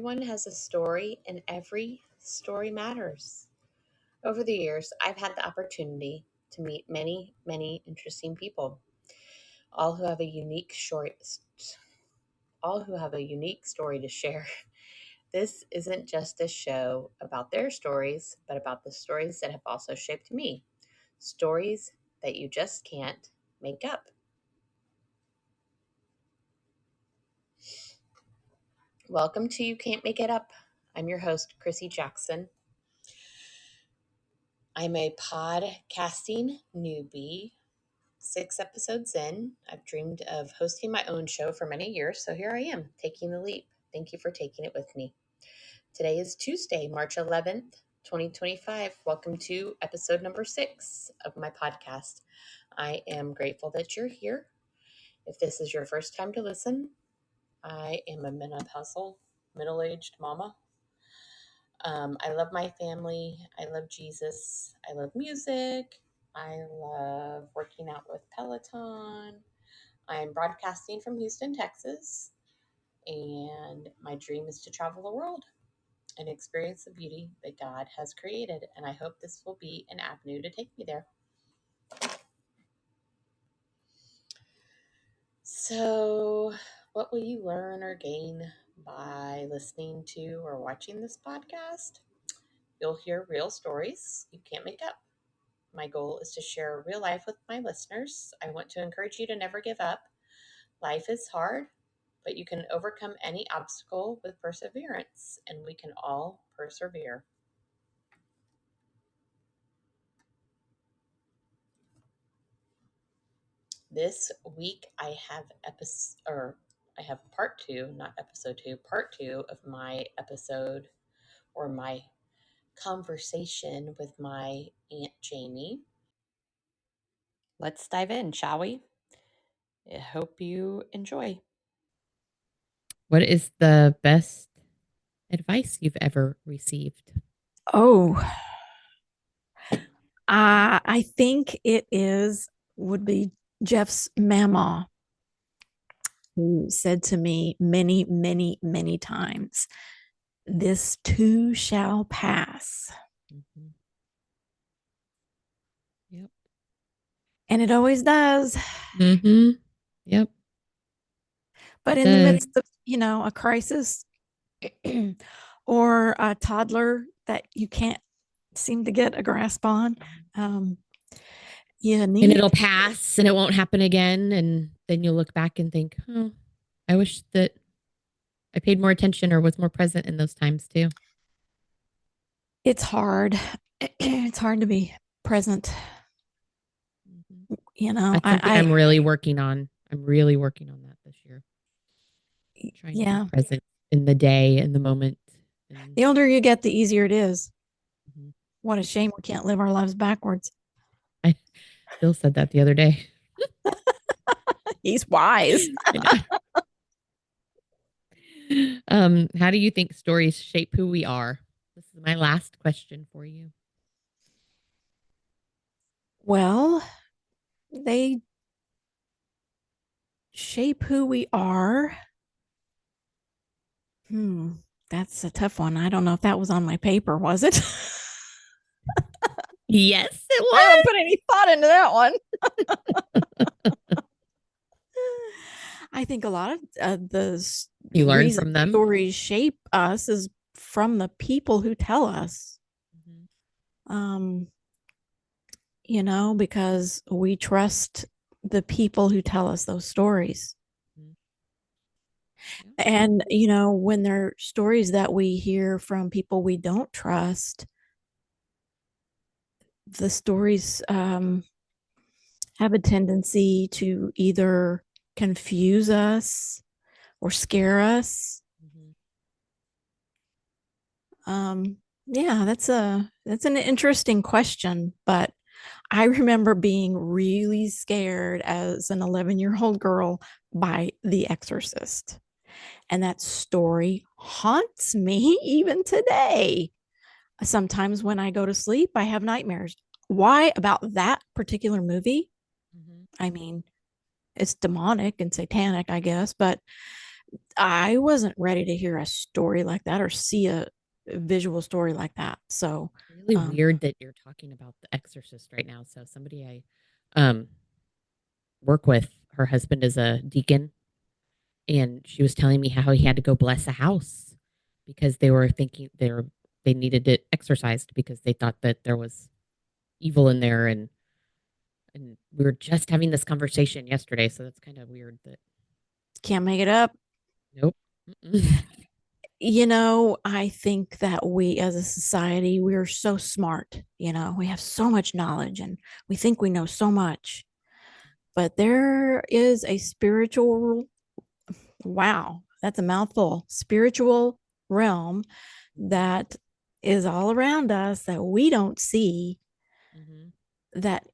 Everyone has a story, and every story matters. Over the years, I've had the opportunity to meet many, many interesting people, all who have a unique short, all who have a unique story to share. This isn't just a show about their stories, but about the stories that have also shaped me. Stories that you just can't make up. Welcome to You Can't Make It Up. I'm your host, Chrissy Jackson. I'm a podcasting newbie. 6 episodes in, I've dreamed of hosting my own show for many years, so here I am, taking the leap. Thank you for taking it with me. Today is Tuesday, March 11th, 2025. Welcome to episode number 6 of my podcast. I am grateful that you're here. If this is your first time to listen, I am a menopausal, middle-aged mama. I love my family. I love Jesus. I love music. I love working out with Peloton. I'm broadcasting from Houston, Texas, and my dream is to travel the world and experience the beauty that God has created, and I hope this will be an avenue to take me there. So, what will you learn or gain by listening to or watching this podcast? You'll hear real stories you can't make up. My goal is to share real life with my listeners. I want to encourage you to never give up. Life is hard, but you can overcome any obstacle with perseverance, and we can all persevere. This week I have part 2, not episode 2, part 2 of my episode or my conversation with my Aunt Jamie. Let's dive in, shall we? I hope you enjoy. What is the best advice you've ever received? Oh, I think it would be Jeff's mama, who said to me many, many, many times, "This too shall pass." Mm-hmm. Yep. And it always does. Mm-hmm. Yep. But in the midst of, a crisis or a toddler that you can't seem to get a grasp on, and it'll pass and it won't happen again. And then you'll look back and think, oh, I wish that I paid more attention or was more present in those times too. It's hard. It's hard to be present. That's something I'm really working on. I'm really working on that this year. Trying to be present in the day, in the moment. The older you get, the easier it is. Mm-hmm. What a shame we can't live our lives backwards. Bill said that the other day. He's wise. How do you think stories shape who we are? This is my last question for you. Well, they shape who we are. That's a tough one. I don't know if that was on my paper, was it? Yes, it was. I didn't put any thought into that one. I think a lot of the you learn from them. Stories shape us is from the people who tell us. Mm-hmm. Because we trust the people who tell us those stories. Mm-hmm. And, when there are stories that we hear from people we don't trust, the stories have a tendency to either confuse us or scare us. Mm-hmm. That's an interesting question, but I remember being really scared as an 11-year-old girl by The Exorcist. And that story haunts me even today. Sometimes when I go to sleep, I have nightmares. Why about that particular movie? Mm-hmm. I mean, it's demonic and satanic, I guess, but I wasn't ready to hear a story like that or see a visual story like that. So Really weird that you're talking about The Exorcist right now. So somebody I work with, her husband is a deacon, and she was telling me how he had to go bless a house because they were thinking they needed it exorcised because they thought that there was evil in there, and we were just having this conversation yesterday, so that's kind of weird that can't make it up. nope. I think that we as a society, we are so smart. We have so much knowledge and we think we know so much. But there is a spiritual, wow, that's a mouthful, spiritual realm that is all around us that we don't see, that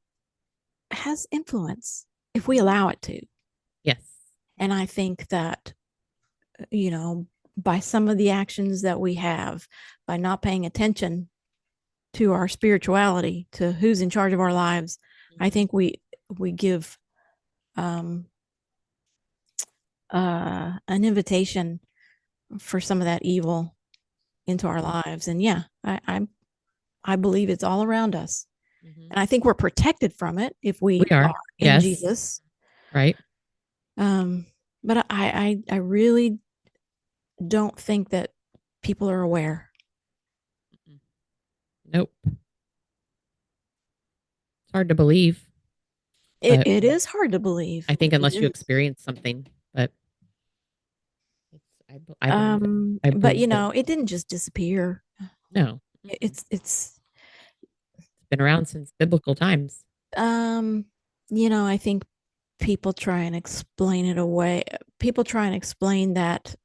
has influence if we allow it to. Yes. And I think that, by some of the actions that we have, by not paying attention to our spirituality, to who's in charge of our lives, I think we give an invitation for some of that evil into our lives. And yeah, I believe it's all around us. And I think we're protected from it if we are in yes. Jesus. Right. But I really don't think that people are aware. Nope. It's hard to believe. It is hard to believe. I think unless you experience something, but I believe but it didn't just disappear. No. It's been around since biblical times. I think people try and explain it away. People try and explain that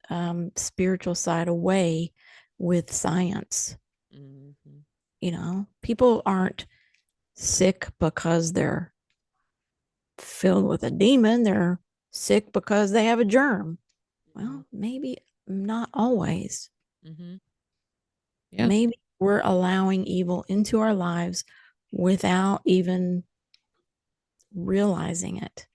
spiritual side away with science. People aren't sick because they're filled with a demon. They're sick because they have a germ. Well, maybe not always. Yeah. Maybe we're allowing evil into our lives without even realizing it.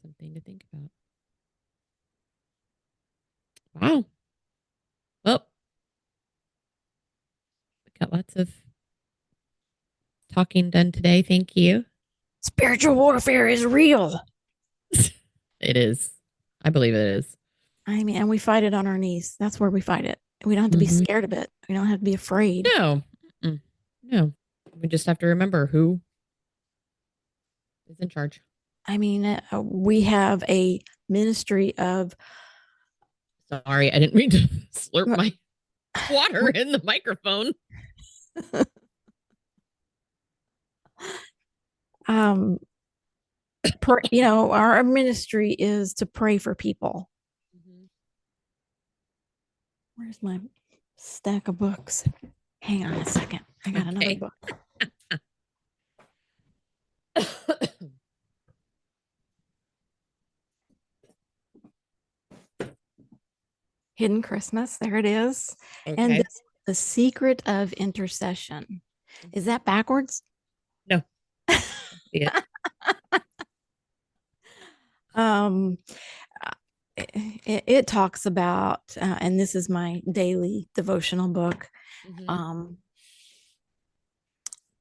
Something to think about. Wow. Well, we got lots of talking done today. Thank you. Spiritual warfare is real. It is. I believe it is. I mean, and we fight it on our knees. That's where we fight it. We don't have to be scared of it. We don't have to be afraid. No. No. We just have to remember who is in charge. I mean, we have a ministry of. Sorry, I didn't mean to slurp my water in the microphone. Our ministry is to pray for people. Where's my stack of books? Hang on a second. I got another book. Hidden Christmas. There it is. Okay. And the Secret of Intercession. Is that backwards? No. Yeah. It talks about, and this is my daily devotional book.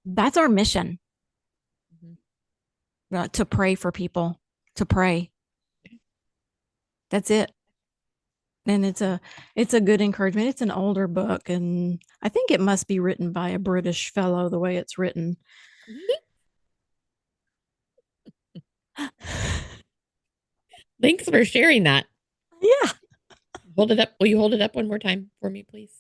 That's our mission. To pray for people, to pray. That's it. And it's a good encouragement. It's an older book, and I think it must be written by a British fellow the way it's written. Thanks for sharing that. Yeah. Hold it up. Will you hold it up one more time for me, please?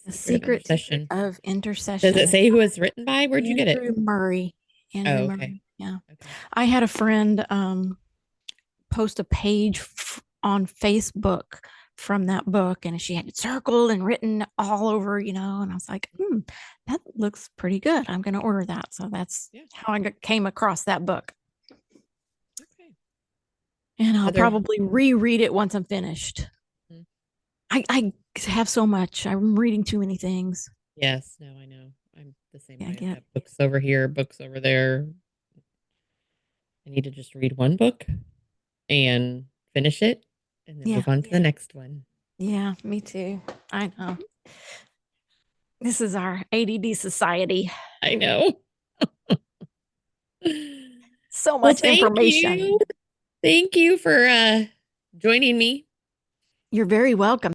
The Secret of Intercession. Does it say who it's written by? Where'd you get it? Andrew Murray. Murray. Yeah. Okay. I had a friend post a page on Facebook from that book, and she had it circled and written all over, and I was like, that looks pretty good. I'm going to order that. So that's how I came across that book. Okay. And I'll probably reread it once I'm finished. I have so much. I'm reading too many things. Yes. No, I know. I'm the same way. I've got books over here, books over there. I need to just read one book and finish it and then move on to the next one. Yeah, me too. I know. This is our ADD society. I know. So much information. You. Thank you for joining me. You're very welcome.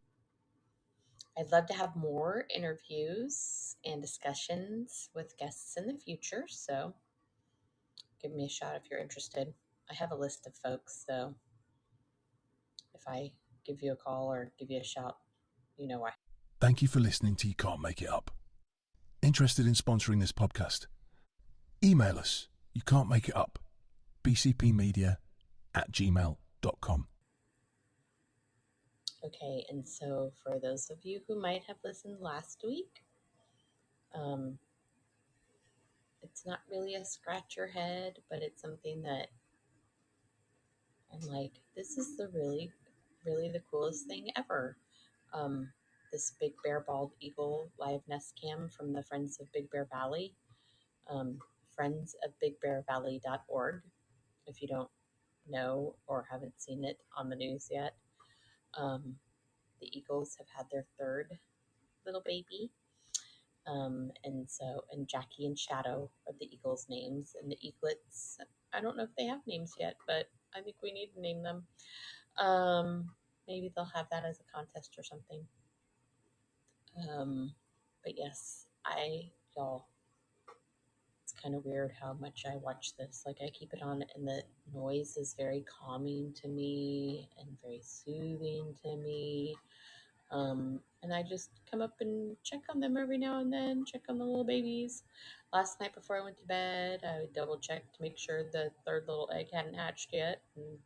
I'd love to have more interviews and discussions with guests in the future, so give me a shout if you're interested. I have a list of folks, so if I give you a call or give you a shout, you know why. Thank you for listening to You Can't Make It Up. Interested in sponsoring this podcast? Email us, you can't make it up, bcpmedia@gmail.com. Okay, and so for those of you who might have listened last week, it's not really a scratch your head, but it's something that I'm like, this is the really, really the coolest thing ever. This big bear bald eagle live nest cam from the Friends of Big Bear Valley, friendsofbigbearvalley.org. If you don't know or haven't seen it on the news yet, the eagles have had their third little baby. And Jackie and Shadow are the eagles' names, and the eaglets, I don't know if they have names yet, but I think we need to name them. Maybe they'll have that as a contest or something. But yes, y'all, it's kind of weird how much I watch this. Like, I keep it on, and the noise is very calming to me and very soothing to me. And I just come up and check on them every now and then, check on the little babies. Last night before I went to bed, I would double check to make sure the third little egg hadn't hatched yet, and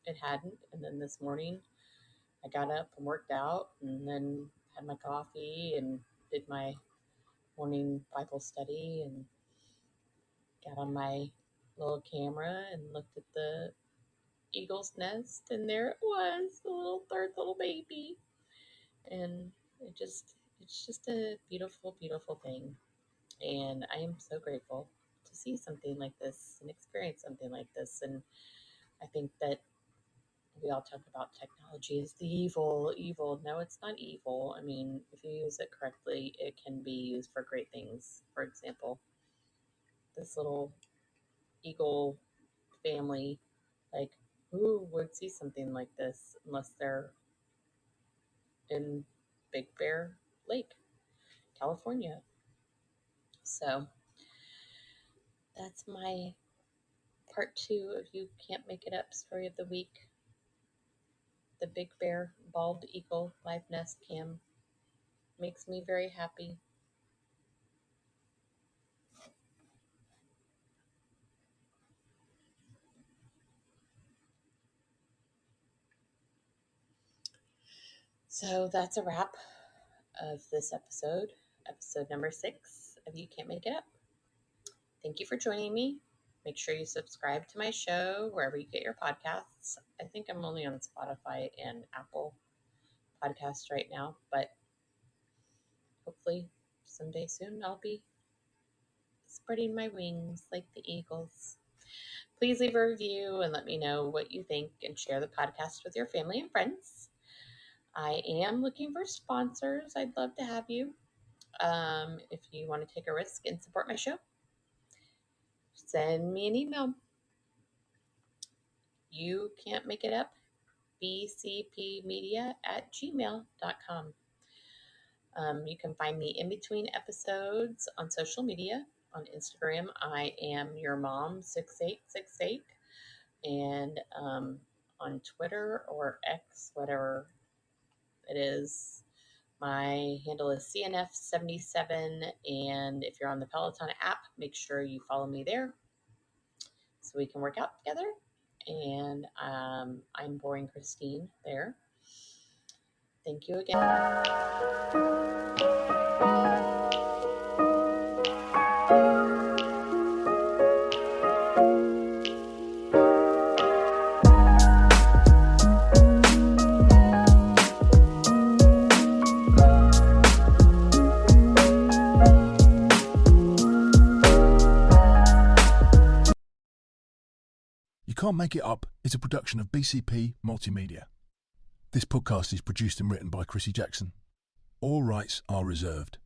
it hadn't. And then this morning, I got up and worked out, and then had my coffee and did my morning Bible study, and got on my little camera and looked at the eagle's nest, and there it was, the little third little baby. And it's just a beautiful, beautiful thing. And I am so grateful to see something like this and experience something like this. And I think that we all talk about technology as the evil. No, it's not evil. I mean, if you use it correctly, it can be used for great things. For example, this little eagle family, like, who would see something like this unless they're in Big Bear Lake, California? So that's my part 2 of You Can't Make It Up story of the week. The Big Bear Bald Eagle live nest cam makes me very happy. So that's a wrap of this episode number 6 of You Can't Make It Up. Thank you for joining me. Make sure you subscribe to my show wherever you get your podcasts. I think I'm only on Spotify and Apple Podcasts right now, but hopefully someday soon I'll be spreading my wings like the eagles. Please leave a review and let me know what you think, and share the podcast with your family and friends. I am looking for sponsors. I'd love to have you. If you want to take a risk and support my show, send me an email. You can't make it up, bcpmedia@gmail.com. You can find me in between episodes on social media. On Instagram, I am your mom 6868, and on Twitter or X, whatever it is, my handle is CNF77. And if you're on the Peloton app, make sure you follow me there so we can work out together. And I'm Boring Christine there. Thank you again. Can't Make It Up is a production of BCP Multimedia. This podcast is produced and written by Chrissy Jackson. All rights are reserved.